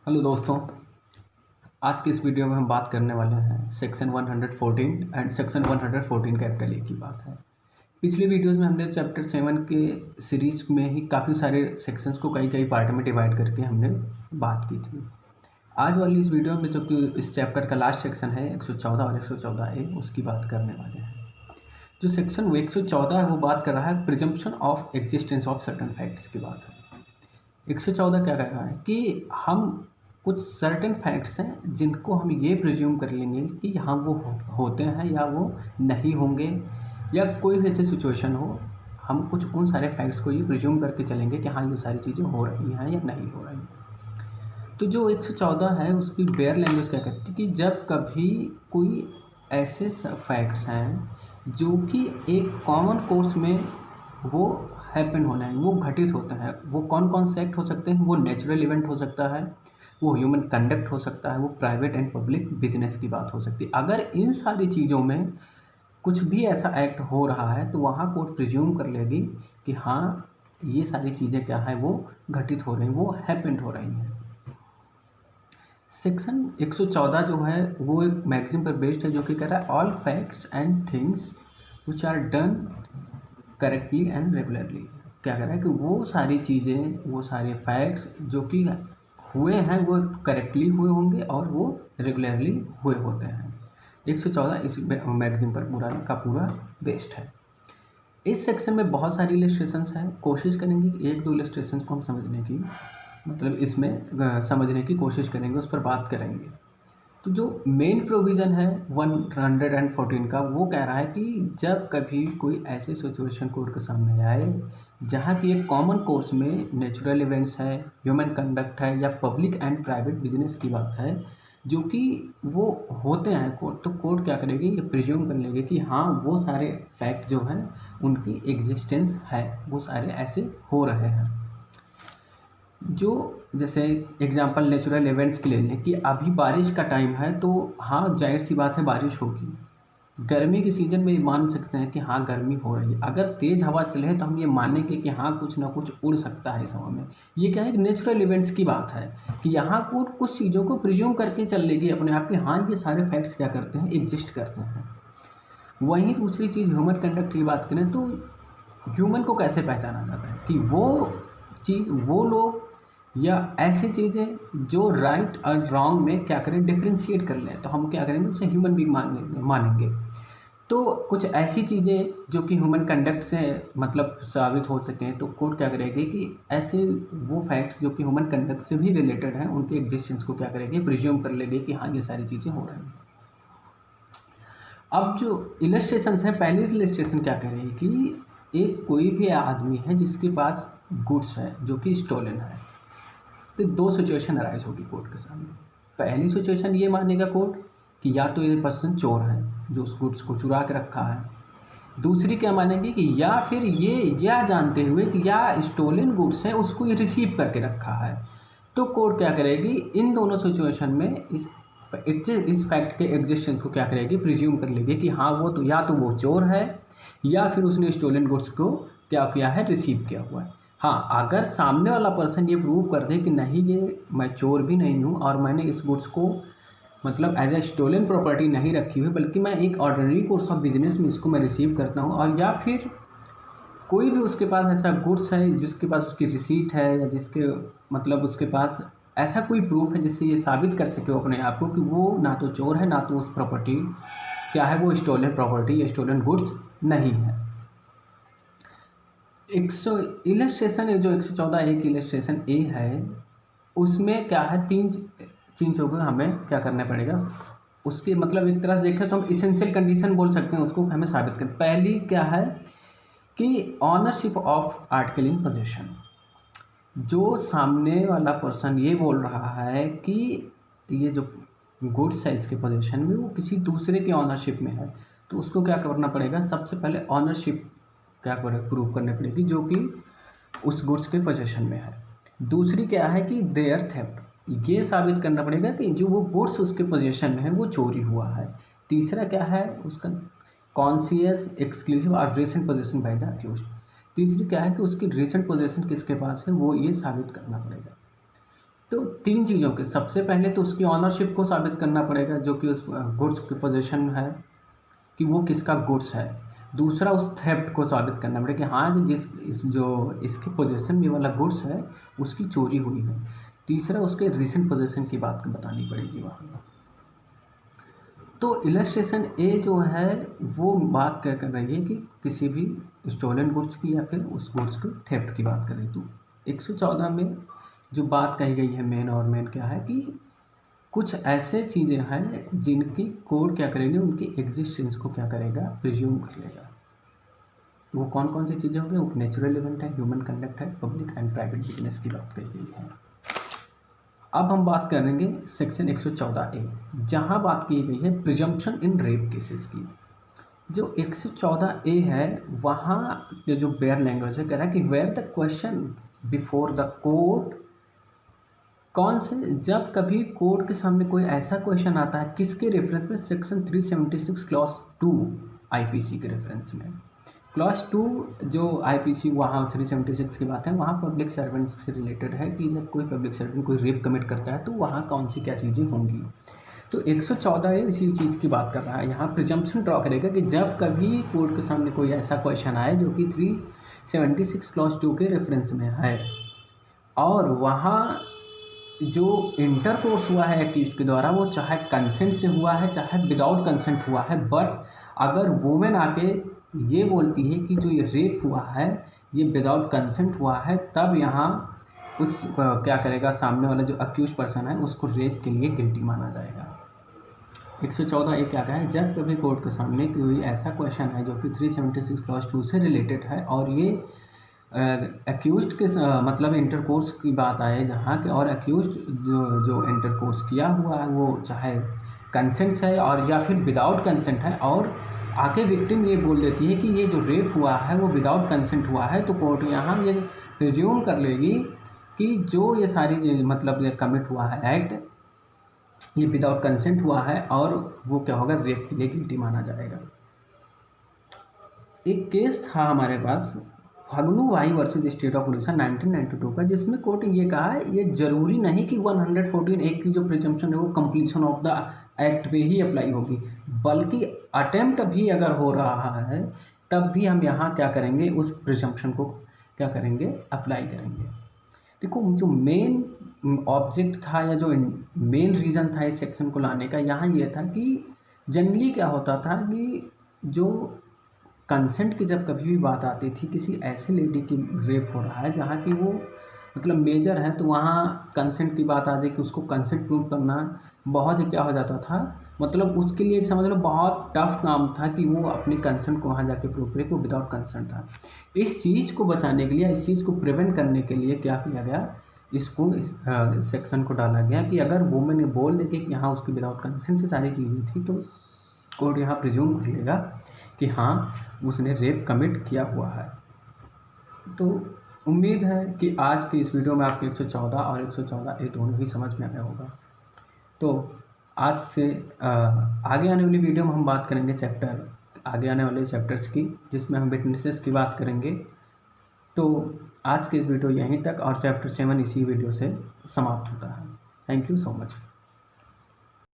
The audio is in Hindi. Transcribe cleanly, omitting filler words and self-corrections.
हेलो दोस्तों। आज की इस वीडियो में हम बात करने वाले हैं section 114 and section 114 capital A की बात है। पिछले वीडियोस में हमने चैप्टर 7 के सीरीज में ही काफ़ी सारे सेक्शंस को कई कई पार्ट में डिवाइड करके हमने बात की थी। आज वाली इस वीडियो में जो कि इस चैप्टर का लास्ट सेक्शन है 114 और 114 ए, उसकी बात करने वाले हैं। जो सेक्शन 114 है वो बात कर रहा है presumption of existence of certain facts की बात है। 114 क्या कह रहा है कि हम कुछ सर्टेन फैक्ट्स हैं जिनको हम ये प्रिज्यूम कर लेंगे कि हाँ वो होते हैं या वो नहीं होंगे, या कोई भी ऐसी सिचुएशन हो, हम कुछ उन सारे फैक्ट्स को ये प्रिज्यूम करके चलेंगे कि हाँ ये सारी चीज़ें हो रही हैं या नहीं हो रही हैं। तो जो 114 है उसकी बेयर लैंग्वेज क्या कहती है कि जब कभी कोई ऐसे फैक्ट्स हैं जो कि एक कॉमन कोर्स में वो हैपन होना है, वो घटित होते हैं, वो कौन कौन से एक्ट हो सकते हैं, वो नेचुरल इवेंट हो सकता है, वो ह्यूमन कंडक्ट हो सकता है, वो प्राइवेट एंड पब्लिक बिजनेस की बात हो सकती है। अगर इन सारी चीज़ों में कुछ भी ऐसा एक्ट हो रहा है तो वहाँ कोर्ट प्रिज्यूम कर लेगी कि हाँ ये सारी चीज़ें क्या है वो घटित हो रही हैं, वो हैपेंड हो रही हैं। सेक्शन 114 जो है वो एक मैगजीन पर बेस्ड है जो कि कह रहा है all facts and things which are done correctly and regularly. क्या कह रहा है कि वो सारी चीज़ें, वो सारे फैक्ट्स जो कि हुए हैं वो करेक्टली हुए होंगे और वो रेगुलरली हुए होते हैं। 114 इस मैगजीन पर पूरा बेस्ड है। इस सेक्शन में बहुत सारी इलस्ट्रेशंस हैं, कोशिश करेंगे कि एक दो इलस्ट्रेशंस को हम समझने की, मतलब इसमें समझने की कोशिश करेंगे, उस पर बात करेंगे। तो जो मेन प्रोविज़न है 114 का वो कह रहा है कि जब कभी कोई ऐसी सिचुएशन कोर्ट के सामने आए जहाँ की एक कॉमन कोर्स में नेचुरल इवेंट्स है, ह्यूमन कंडक्ट है, या पब्लिक एंड प्राइवेट बिजनेस की बात है जो कि वो होते हैं कोर्ट, तो कोर्ट क्या करेगी, ये प्रिज्यूम कर लेगी कि हाँ वो सारे फैक्ट जो हैं उनकी एग्जिस्टेंस है, वो सारे ऐसे हो रहे हैं। जो जैसे एग्जांपल नेचुरल इवेंट्स के ले लें कि अभी बारिश का टाइम है तो हाँ जाहिर सी बात है बारिश होगी। गर्मी के सीज़न में मान सकते हैं कि हाँ गर्मी हो रही है, अगर तेज़ हवा चले तो हम ये मानेंगे कि हाँ कुछ ना कुछ उड़ सकता है इस हवा में। ये क्या है कि नेचुरल इवेंट्स की बात है कि यहाँ को कुछ चीज़ों को प्रिज्यूम करके चल लेगी अपने आप कि हाँ ये सारे फैक्ट्स क्या करते हैं, एग्जिस्ट करते हैं। वहीं दूसरी चीज़ ह्यूमन कंडक्ट की बात करें तो ह्यूमन को कैसे पहचाना जाता है कि वो चीज़, वो लोग या ऐसी चीज़ें जो राइट और रॉन्ग में क्या करें, डिफ्रेंशिएट कर लें, तो हम क्या करेंगे उसे ह्यूमन बीइंग मानेंगे। तो कुछ ऐसी चीज़ें जो कि ह्यूमन कंडक्ट से मतलब साबित हो सकें तो कोर्ट क्या करेगी कि ऐसे वो फैक्ट्स जो कि ह्यूमन कंडक्ट से भी रिलेटेड हैं उनके एग्जिस्टेंस को क्या करेगी, प्रिज्यूम कर लेगी कि हाँ ये सारी चीज़ें हो रही हैं। अब जो इलस्ट्रेशंस हैं, पहली इलस्ट्रेशन क्या कह रही है कि एक कोई भी आदमी है जिसके पास गुड्स है जो कि स्टोलन है, तो दो सिचुएशन अराइज होगी कोर्ट के सामने। पहली सिचुएशन ये मानेगा कोर्ट कि या तो ये पर्सन चोर है जो उस गुड्स को चुरा के रखा है, दूसरी क्या मानेगी कि या फिर ये या जानते हुए कि या स्टोलन गुड्स है उसको ये रिसीव करके रखा है। तो कोर्ट क्या करेगी, इन दोनों सिचुएशन में इस फैक्ट के एग्जिस्टेंस को क्या करेगी, प्रिज्यूम कर लेगी कि हाँ वो तो या तो वो चोर है या फिर उसने स्टोलन गुड्स को क्या किया है, रिसीव किया हुआ है। हाँ अगर सामने वाला पर्सन ये प्रूव कर दे कि नहीं ये मैं चोर भी नहीं हूँ और मैंने इस गुड्स को मतलब एज ए स्टोलन प्रॉपर्टी नहीं रखी हुई, बल्कि मैं एक ऑर्डिनरी कोर्स ऑफ बिजनेस में इसको मैं रिसीव करता हूँ, और या फिर कोई भी उसके पास ऐसा गुड्स है जिसके पास उसकी रिसीट है या जिसके मतलब उसके पास ऐसा कोई प्रूफ है जिससे ये साबित कर सके अपने आप को कि वो ना तो चोर है ना तो उस प्रॉपर्टी क्या है वो स्टोलन प्रॉपर्टी या स्टोलन गुड्स नहीं है। 100 इलस्ट्रेशन जो 114 एक इलस्ट्रेशन ए है उसमें क्या है, तीन चीज़ों को हमें क्या करना पड़ेगा, उसके मतलब एक तरह से देखें तो हम इसेंशियल कंडीशन बोल सकते हैं उसको, हमें साबित करें। पहली क्या है कि ownership of article in possession. जो सामने वाला पर्सन ये बोल रहा है कि ये जो गुड्स है इसके पोजेशन में वो किसी दूसरे के ऑनरशिप में है, तो उसको क्या करना पड़ेगा, सबसे पहले ऑनरशिप क्या प्रूव करनी पड़ेगी जो कि उस गुड्स के पोजेशन में है। दूसरी क्या है कि देयर थेफ्ट, ये साबित करना पड़ेगा कि जो वो गुड्स उसके पोजेशन में है वो चोरी हुआ है। तीसरा क्या है उसका कॉन्शियस एक्सक्लूसिव और recent possession by the accused. तीसरी क्या है कि उसकी रीसेंट पोजेशन किसके पास है वो ये साबित करना पड़ेगा। तो 3 चीज़ों के, सबसे पहले तो उसकी ऑनरशिप को साबित करना पड़ेगा, जो कि उस गुड्स की पोजीशन है कि वो किसका गुड्स है। दूसरा, उस थेफ्ट को साबित करना पड़ेगा कि हाँ, कि जो इसके पोजीशन में वाला गुड्स है उसकी चोरी हुई है। तीसरा, उसके रिसेंट पोजीशन की बात बतानी पड़ेगी वहाँ। तो इलस्ट्रेशन ए जो है वो बात क्या कर रही है कि किसी भी स्टोलन गुड्स की या फिर उस गुड्स को थेफ्ट की बात कर रही है। तो 114 में जो बात कही गई है मेन क्या है कि कुछ ऐसे चीज़ें हैं जिनकी कोड क्या करेंगे, उनकी एग्जिस्टेंस को क्या करेगा, प्रिज्यूम कर लेगा। वो कौन कौन सी चीज़ें होंगी, वो नेचुरल इवेंट है, ह्यूमन कंडक्ट है, पब्लिक एंड प्राइवेट बिजनेस की बात कही गई है। अब हम बात करेंगे सेक्शन 114A, जहाँ बात की गई है प्रिजम्पशन इन रेप केसेस की। जो 114A है वहाँ जो बेयर लैंग्वेज है कह रहा है कि where the question before the court, कौन से, जब कभी कोर्ट के सामने कोई ऐसा क्वेश्चन आता है, किसके रेफरेंस में, सेक्शन 376 क्लॉज 2 आईपीसी के रेफरेंस में। क्लॉज 2 जो आईपीसी वहाँ 376 की बात है, वहाँ पब्लिक सर्वेंट्स से रिलेटेड है कि जब कोई पब्लिक सर्वेंट कोई रेप कमिट करता है तो वहाँ कौन सी क्या चीज़ें होंगी। तो 114 इसी चीज़ की बात कर रहा है। यहाँ प्रिजम्पशन ड्रॉ करेगा कि जब कभी कोर्ट के सामने कोई ऐसा क्वेश्चन आए जो कि 376 क्लॉज 2 के रेफरेंस में है, और वहाँ जो इंटरकोर्स हुआ है एक्यूज्ड के द्वारा वो चाहे कंसेंट से हुआ है चाहे विदाउट कंसेंट हुआ है, बट अगर वुमेन आके ये बोलती है कि जो ये रेप हुआ है ये विदाउट कंसेंट हुआ है, तब यहाँ उस क्या करेगा, सामने वाला जो अक्यूज पर्सन है उसको रेप के लिए गिल्टी माना जाएगा। 114 ये क्या कहा है, जब कभी कोर्ट के सामने कोई ऐसा क्वेश्चन है जो कि 376 क्लॉज 2 से रिलेटेड है और ये एक्यूज्ड के मतलब इंटरकोर्स की बात आए जहाँ के, और एक्यूज्ड जो इंटरकोर्स किया हुआ है वो चाहे कंसेंट है और या फिर विदाउट कंसेंट है, और आके विक्टिम ये बोल देती है कि ये जो रेप हुआ है वो विदाउट कंसेंट हुआ है, तो कोर्ट यहाँ ये प्रिज्यूम कर लेगी कि जो ये सारी मतलब ये कमिट हुआ है एक्ट, ये विदाउट कंसेंट हुआ है और वो क्या होगा, रेप के लिए गिल्टी माना जाएगा। एक केस था हमारे पास फगनू भाई वर्सेस स्टेट ऑफ उड़ीसा 1992 का, जिसमें कोर्ट ये कहा है ये जरूरी नहीं कि 114 एक्ट की जो प्रिजम्पशन है वो कंप्लीशन ऑफ द एक्ट पे ही अप्लाई होगी, बल्कि अटेम्प्ट भी अगर हो रहा है तब भी हम यहाँ क्या करेंगे, उस प्रिजम्पशन को क्या करेंगे, अप्लाई करेंगे। देखो जो मेन ऑब्जेक्ट था या जो मेन रीज़न था इस सेक्शन को लाने का यहाँ ये था कि जनरली क्या होता था कि जो कंसेंट की जब कभी भी बात आती थी, किसी ऐसे लेडी की रेप हो रहा है जहाँ की वो मतलब मेजर है, तो वहाँ कंसेंट की बात आ जाए कि उसको कंसेंट प्रूव करना बहुत ही क्या हो जाता था, मतलब उसके लिए एक समझ लो बहुत टफ काम था कि वो अपनी कंसेंट को वहाँ जाके प्रूव करे कि वो विदाउट कंसेंट था। इस चीज़ को बचाने के लिए, इस चीज़ को प्रिवेंट करने के लिए क्या किया गया, इसको इस सेक्शन को डाला गया कि अगर वुमेन ने बोल दे कि हाँ उसकी विदाउट कंसेंट से सारी चीज़ें थी, तो कोर्ट यहाँ प्रिज्यूम कर लेगा कि हाँ उसने रेप कमिट किया हुआ है। तो उम्मीद है कि आज की इस वीडियो में आपको 114 और 114A दोनों ही समझ में आया होगा। तो आज से आगे आने वाली वीडियो में हम बात करेंगे आगे आने वाले चैप्टर्स की, जिसमें हम विटनेसेस की बात करेंगे। तो आज के इस वीडियो यहीं तक, और चैप्टर 7 इसी वीडियो से समाप्त होता है। Thank you so much.